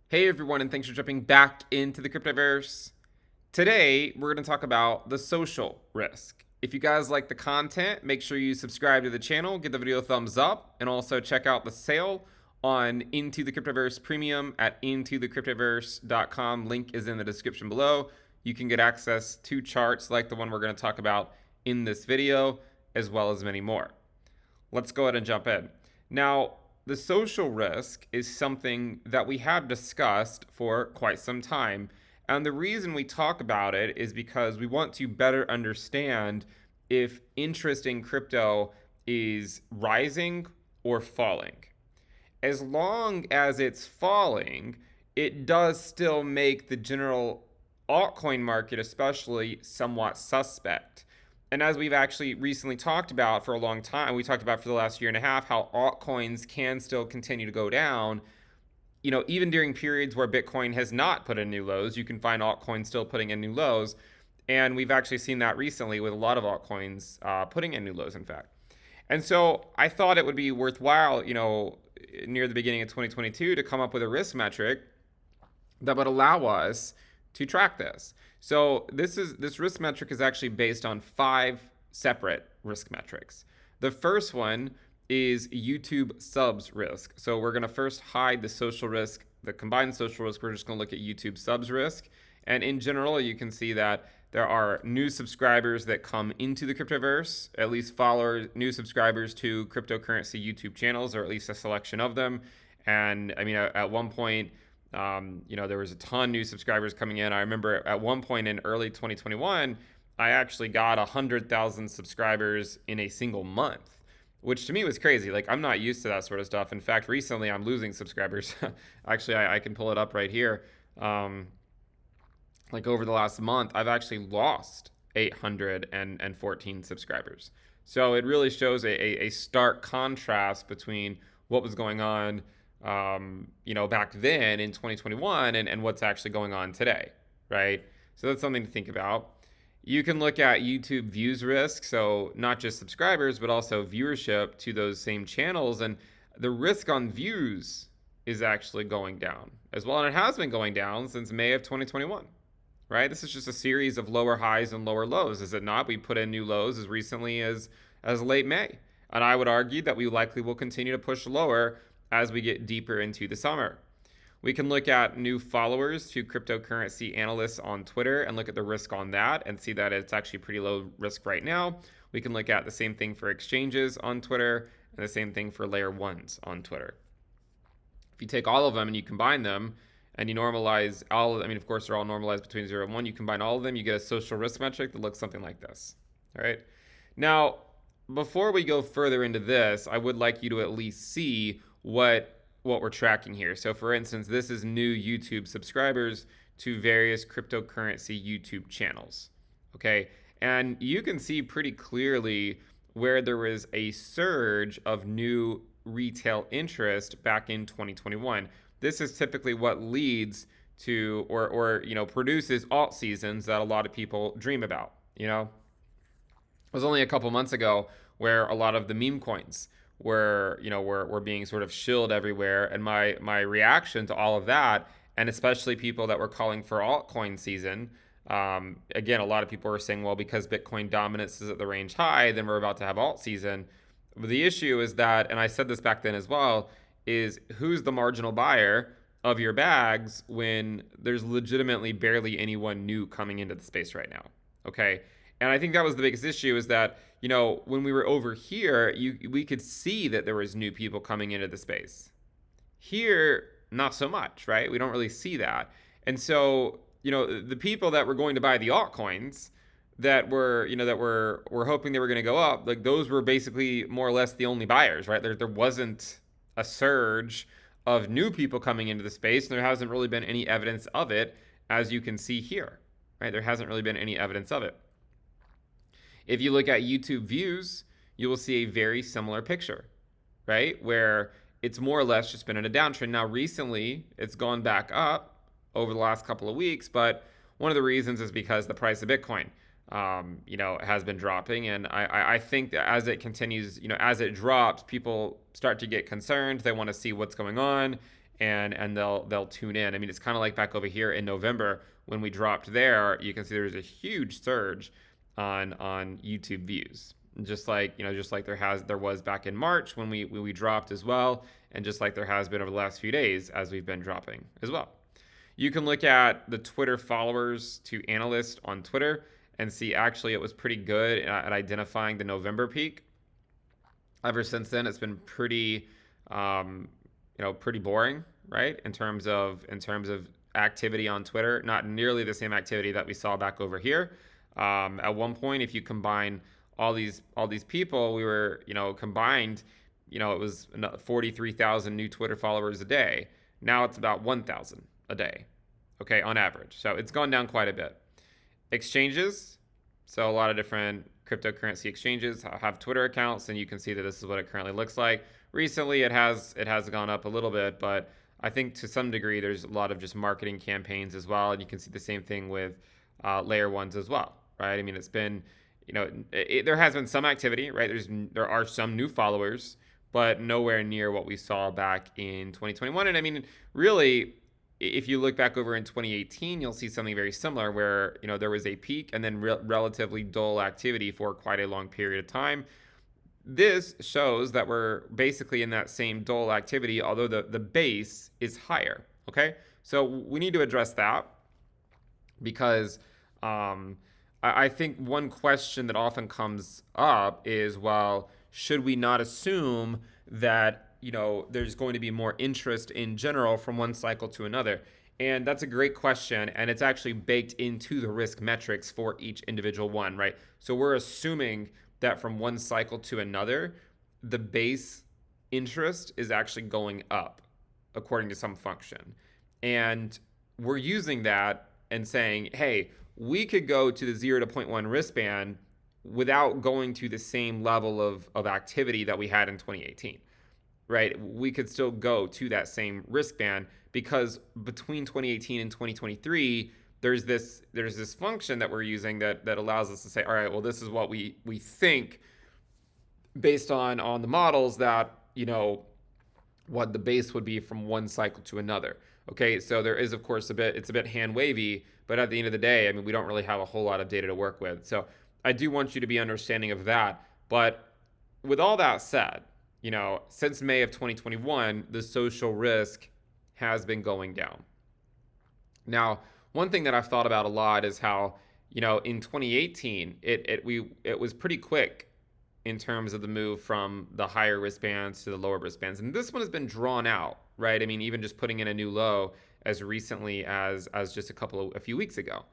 Hey everyone, and thanks for jumping back into the Cryptoverse. Today, we're going to talk about the social risk. If you guys like the content, make sure you subscribe to the channel, give the video a thumbs up, and also check out the sale on Into the Cryptoverse Premium at intothecryptoverse.com. Link is in the description below. You can get access to charts like the one we're going to talk about in this video, as well as many more. Let's go ahead and jump in. Now, the social risk is something that we have discussed for quite some time. And the reason we talk about it is because we want to better understand if interest in crypto is rising or falling. As long as it's falling, it does still make the general altcoin market, especially, somewhat suspect. And as we've actually recently talked about for a long time, we talked about for the last year and a half how altcoins can still continue to go down. Even during periods where Bitcoin has not put in new lows, you can find altcoins still putting in new lows. And we've actually seen that recently with a lot of altcoins putting in new lows, in fact. And so I thought it would be worthwhile, near the beginning of 2022 to come up with a risk metric that would allow us to track this. So this risk metric is actually based on 5 separate risk metrics. The first one is YouTube subs risk. So we're going to first hide the social risk, the combined social risk. We're just going to look at YouTube subs risk. And in general, you can see that there are new subscribers that come into the Cryptoverse, at least follow new subscribers to cryptocurrency YouTube channels, or at least a selection of them. And I mean, at one point, there was a ton new subscribers coming in. I remember at one point in early 2021, I actually got 100,000 subscribers in a single month, which to me was crazy. Like, I'm not used to that sort of stuff. In fact, recently I'm losing subscribers. Actually, I can pull it up right here. Like over the last month, I've actually lost 814 subscribers. So it really shows a stark contrast between what was going on back then in 2021 and what's actually going on today, right? So that's something to think about. You can look at YouTube views risk, so not just subscribers, but also viewership to those same channels. And the risk on views is actually going down as well. And it has been going down since May of 2021, right? This is just a series of lower highs and lower lows, is it not? We put in new lows as recently as late May. And I would argue that we likely will continue to push lower as we get deeper into the summer. We can look at new followers to cryptocurrency analysts on Twitter and look at the risk on that and see that it's actually pretty low risk right now. We can look at the same thing for exchanges on Twitter and the same thing for layer ones on Twitter. If you take all of them and you combine them and you normalize all, of course, they're all normalized between 0 and 1. You combine all of them, you get a social risk metric that looks something like this. All right. Now, before we go further into this, I would like you to at least see what we're tracking here. So for instance, this is new YouTube subscribers to various cryptocurrency YouTube channels. Okay. And you can see pretty clearly where there was a surge of new retail interest back in 2021. This is typically what leads to or produces alt seasons that a lot of people dream about. It was only a couple months ago where a lot of the meme coins were being sort of shilled everywhere, and my reaction to all of that, and especially people that were calling for altcoin season, again, a lot of people were saying, well, because Bitcoin dominance is at the range high, then we're about to have alt season. But the issue is that, and I said this back then as well, is who's the marginal buyer of your bags when there's legitimately barely anyone new coming into the space right now? Okay. And I think that was the biggest issue, is that, when we were over here, we could see that there was new people coming into the space. Here, not so much, right? We don't really see that. And so, the people that were going to buy the altcoins that were hoping they were going to go up, like, those were basically more or less the only buyers, right? There wasn't a surge of new people coming into the space, and there hasn't really been any evidence of it, as you can see here, right? There hasn't really been any evidence of it. If you look at YouTube views, you will see a very similar picture, right? Where it's more or less just been in a downtrend. Now, recently, it's gone back up over the last couple of weeks, but one of the reasons is because the price of Bitcoin, has been dropping. And I think that as it continues, as it drops, people start to get concerned. They want to see what's going on. and they'll tune in. I mean, it's kind of like back over here in November when we dropped there. You can see there's a huge surge on YouTube views, just like there was back in March when we dropped as well, and just like there has been over the last few days as we've been dropping as well. You can look at the Twitter followers to analysts on Twitter and see actually it was pretty good at identifying the November peak. Ever since then, it's been pretty, pretty boring, right? In terms of activity on Twitter, not nearly the same activity that we saw back over here. At one point, if you combine all these people, we were, combined, it was 43,000 new Twitter followers a day. Now it's about 1,000 a day, okay, on average. So it's gone down quite a bit. Exchanges, so a lot of different cryptocurrency exchanges have Twitter accounts, and you can see that this is what it currently looks like. Recently, it has gone up a little bit, but I think to some degree there's a lot of just marketing campaigns as well, and you can see the same thing with layer ones as well, right? I mean, it's been, there has been some activity, right? There are some new followers, but nowhere near what we saw back in 2021. And I mean, really, if you look back over in 2018, you'll see something very similar where, there was a peak and then relatively dull activity for quite a long period of time. This shows that we're basically in that same dull activity, although the base is higher, okay? So we need to address that because I think one question that often comes up is, well, should we not assume that there's going to be more interest in general from one cycle to another? And that's a great question, and it's actually baked into the risk metrics for each individual one, right? So we're assuming that from one cycle to another, the base interest is actually going up according to some function. And we're using that and saying, hey, we could go to the 0 to 0.1 risk band without going to the same level of activity that we had in 2018. Right, we could still go to that same risk band because between 2018 and 2023, there's this function that we're using that allows us to say, all right, well, this is what we think based on the models that what the base would be from one cycle to another. Okay, so there is of course it's a bit hand wavy, but at the end of the day, I mean, we don't really have a whole lot of data to work with. So I do want you to be understanding of that. But with all that said, since May of 2021, the social risk has been going down. Now, one thing that I've thought about a lot is how, in 2018, it was pretty quick in terms of the move from the higher risk bands to the lower risk bands. And this one has been drawn out, right? I mean, even just putting in a new low as recently as just a few weeks ago.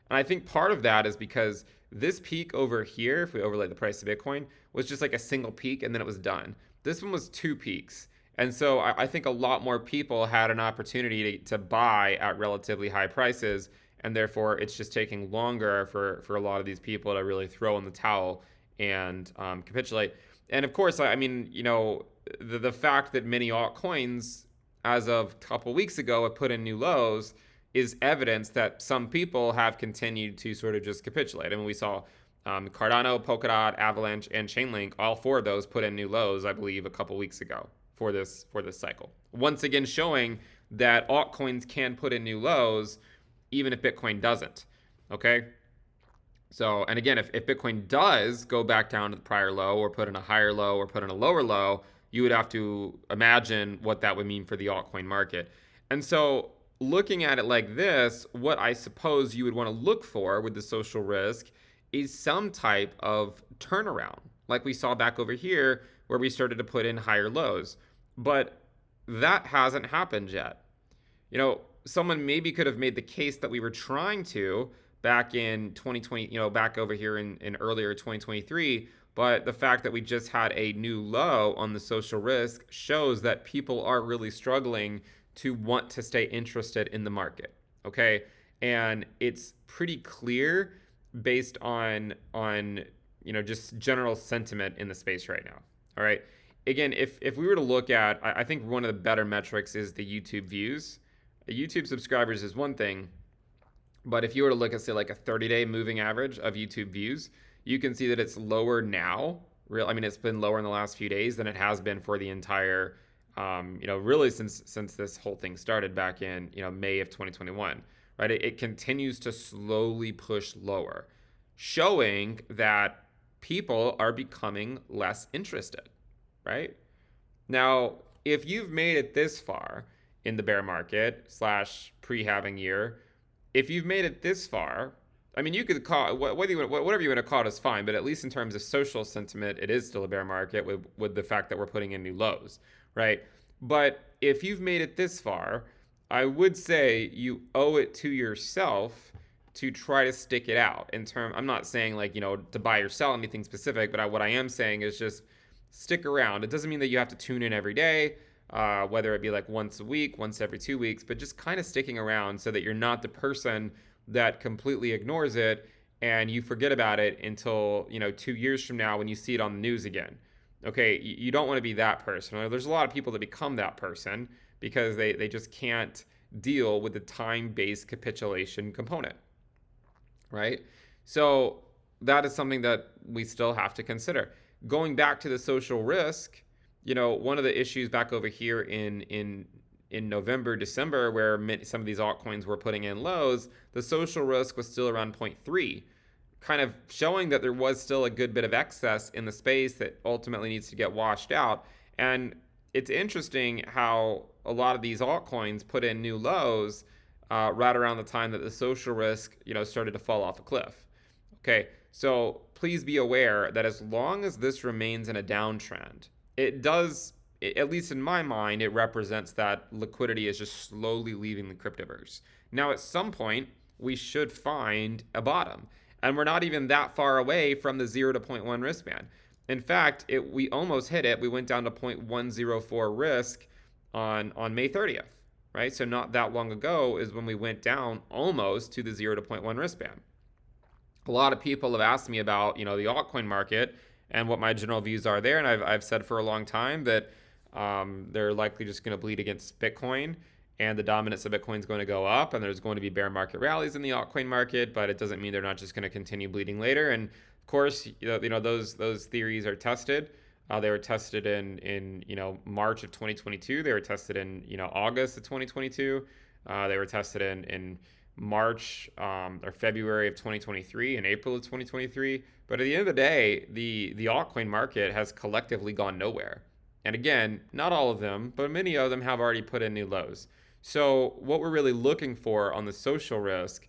And I think part of that is because this peak over here, if we overlay the price of Bitcoin, was just like a single peak and then it was done. This one was 2 peaks. And so I think a lot more people had an opportunity to buy at relatively high prices. And therefore, it's just taking longer for a lot of these people to really throw in the towel and capitulate. And of course, I mean, the fact that many altcoins, as of a couple weeks ago, have put in new lows is evidence that some people have continued to sort of just capitulate. I mean, we saw Cardano, Polkadot, Avalanche, and Chainlink, all 4 of those put in new lows, I believe, a couple weeks ago for this cycle. Once again, showing that altcoins can put in new lows, even if Bitcoin doesn't. Okay. So, and again, if Bitcoin does go back down to the prior low or put in a higher low or put in a lower low, you would have to imagine what that would mean for the altcoin market. And so looking at it like this, what I suppose you would want to look for with the social risk is some type of turnaround, like we saw back over here where we started to put in higher lows. But that hasn't happened yet. Someone maybe could have made the case that we were trying to back in 2020, back over here in earlier 2023. But the fact that we just had a new low on the social risk shows that people are really struggling to want to stay interested in the market. Okay. And it's pretty clear based on just general sentiment in the space right now. All right. Again, if we were to look at, I think one of the better metrics is the YouTube views. YouTube subscribers is one thing, but if you were to look at, say, like a 30-day moving average of YouTube views, you can see that it's lower now. It's been lower in the last few days than it has been for the entire really since this whole thing started back in, May of 2021, right? It continues to slowly push lower, showing that people are becoming less interested, right? Now, if you've made it this far in the bear market slash pre-halving year, if you've made it this far, I mean, you could call it whatever you want to call it is fine, but at least in terms of social sentiment, it is still a bear market with the fact that we're putting in new lows, right? But if you've made it this far, I would say you owe it to yourself to try to stick it out. I'm not saying like to buy or sell anything specific, but what I am saying is just stick around. It doesn't mean that you have to tune in every day, whether it be like once a week, once every 2 weeks, but just kind of sticking around so that you're not the person that completely ignores it and you forget about it until 2 years from now when you see it on the news again. Okay, you don't want to be that person. There's a lot of people that become that person because they just can't deal with the time-based capitulation component, right? So that is something that we still have to consider. Going back to the social risk, one of the issues back over here in November, December, where some of these altcoins were putting in lows, the social risk was still around 0.3, kind of showing that there was still a good bit of excess in the space that ultimately needs to get washed out. And it's interesting how a lot of these altcoins put in new lows right around the time that the social risk, started to fall off a cliff. Okay, so please be aware that as long as this remains in a downtrend, it does, at least in my mind, it represents that liquidity is just slowly leaving the cryptoverse. Now, at some point, we should find a bottom. And we're not even that far away from the 0 to 0.1 risk band. In fact, we almost hit it. We went down to 0.104 risk on May 30th, right? So not that long ago is when we went down almost to the 0 to 0.1 risk band. A lot of people have asked me about, the altcoin market and what my general views are there. And I've said for a long time that they're likely just going to bleed against Bitcoin, and the dominance of Bitcoin is going to go up, and there's going to be bear market rallies in the altcoin market, but it doesn't mean they're not just going to continue bleeding later. And of course, those theories are tested. They were tested in March of 2022. They were tested in August of 2022. They were tested in March or February of 2023 and April of 2023. But at the end of the day, the altcoin market has collectively gone nowhere. And again, not all of them, but many of them have already put in new lows. So what we're really looking for on the social risk,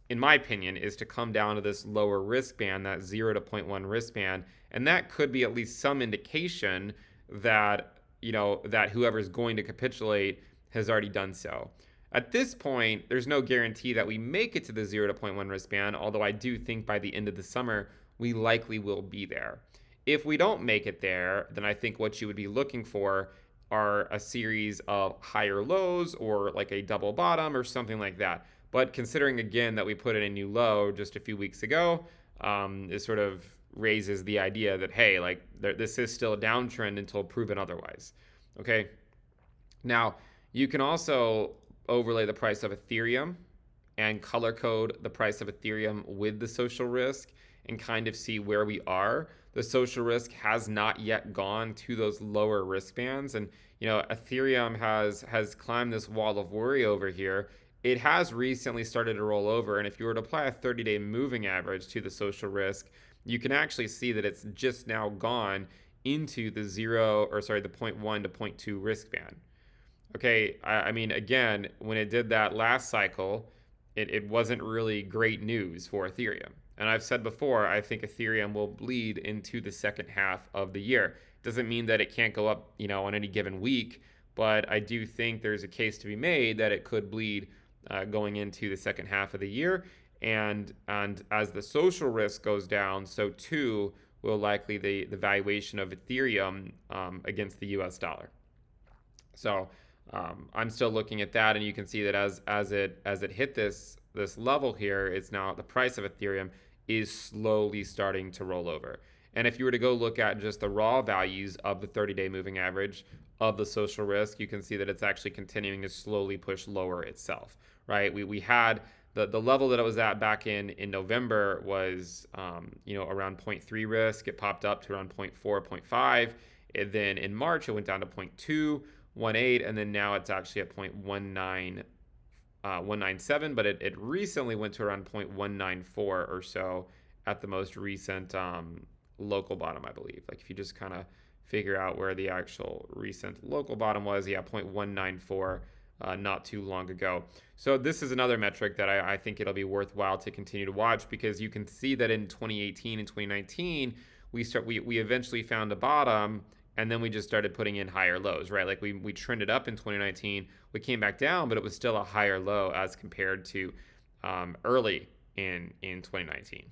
in my opinion, is to come down to this lower risk band, that 0 to 0.1 risk band. And that could be at least some indication that, that whoever's going to capitulate has already done so. At this point, there's no guarantee that we make it to the 0 to 0.1 risk band, although I do think by the end of the summer, we likely will be there. If we don't make it there, then I think what you would be looking for are a series of higher lows or like a double bottom or something like that. But considering again that we put in a new low just a few weeks ago, it sort of raises the idea that, hey, like this is still a downtrend until proven otherwise. Okay. Now, you can also overlay the price of Ethereum and color code the price of Ethereum with the social risk and kind of see where we are. The social risk has not yet gone to those lower risk bands. And, Ethereum has climbed this wall of worry over here. It has recently started to roll over. And if you were to apply a 30-day moving average to the social risk, you can actually see that it's just now gone into the the 0.1 to 0.2 risk band. Okay, I mean, again, when it did that last cycle, it wasn't really great news for Ethereum. And I've said before, I think Ethereum will bleed into the second half of the year. Doesn't mean that it can't go up, on any given week, but I do think there's a case to be made that it could bleed going into the second half of the year. And as the social risk goes down, so too will likely the valuation of Ethereum against the US dollar. So I'm still looking at that, and you can see that as it hit this level here, it's now the price of Ethereum is slowly starting to roll over. And if you were to go look at just the raw values of the 30-day moving average of the social risk, you can see that it's actually continuing to slowly push lower itself, right? We had the level that it was at back in November was, around 0.3 risk. It popped up to around 0.4, 0.5. And then in March, it went down to 0.2. 0.18, and then now it's actually at 0.197, but it recently went to around 0.194 or so at the most recent local bottom, I believe. Like if you just kind of figure out where the actual recent local bottom was, yeah, 0.194 not too long ago. So this is another metric that I think it'll be worthwhile to continue to watch, because you can see that in 2018 and 2019, we eventually found a bottom, and then we just started putting in higher lows, right? Like we trended up in 2019, we came back down, but it was still a higher low as compared to early in 2019.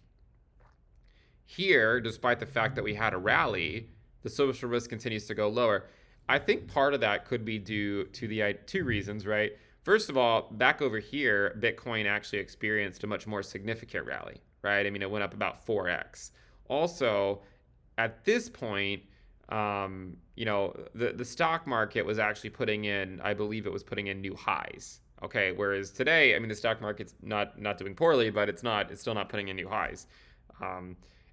Here, despite the fact that we had a rally, the social risk continues to go lower. I think part of that could be due to the two reasons, right? First of all, back over here, Bitcoin actually experienced a much more significant rally, right? I mean, it went up about 4x. Also, at this point, the stock market was actually putting in, I believe it was putting in new highs. Okay, whereas today, I mean, the stock market's not doing poorly, but it's still not putting in new highs.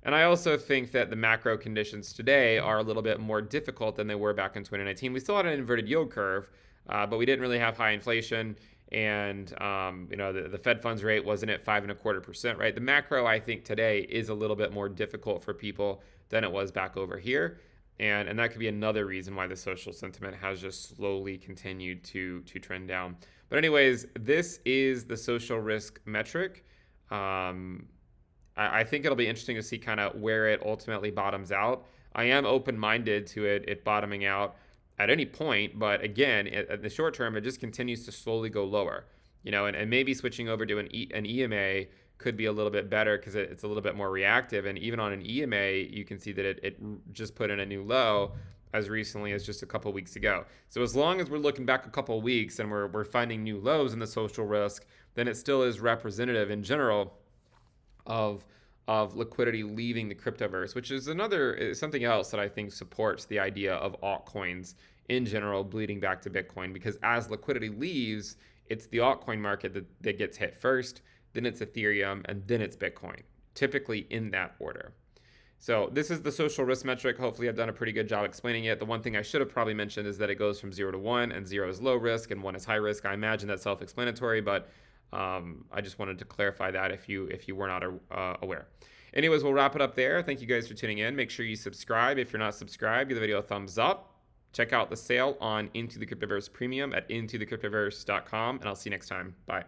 And I also think that the macro conditions today are a little bit more difficult than they were back in 2019. We still had an inverted yield curve, but we didn't really have high inflation, and the Fed funds rate wasn't at 5.25%, right? The macro, I think, today is a little bit more difficult for people than it was back over here, and that could be another reason why the social sentiment has just slowly continued to trend down. But anyways, this is the social risk metric. I think it'll be interesting to see kind of where it ultimately bottoms out. I am open-minded to it bottoming out at any point, but again, at the short term, it just continues to slowly go lower, and maybe switching over to an EMA could be a little bit better because it's a little bit more reactive. And even on an EMA, you can see that it just put in a new low as recently as just a couple weeks ago. So as long as we're looking back a couple weeks and we're finding new lows in the social risk, then it still is representative in general of liquidity leaving the cryptoverse, which is something else that I think supports the idea of altcoins in general bleeding back to Bitcoin, because as liquidity leaves, it's the altcoin market that gets hit first, then it's Ethereum, and then it's Bitcoin, typically in that order. So this is the social risk metric. Hopefully I've done a pretty good job explaining it. The one thing I should have probably mentioned is that it goes from 0 to 1, and 0 is low risk and 1 is high risk. I imagine that's self-explanatory, but I just wanted to clarify that if you were not aware. Anyways, we'll wrap it up there. Thank you guys for tuning in. Make sure you subscribe. If you're not subscribed, give the video a thumbs up. Check out the sale on Into the Cryptoverse Premium at intothecryptoverse.com, and I'll see you next time. Bye.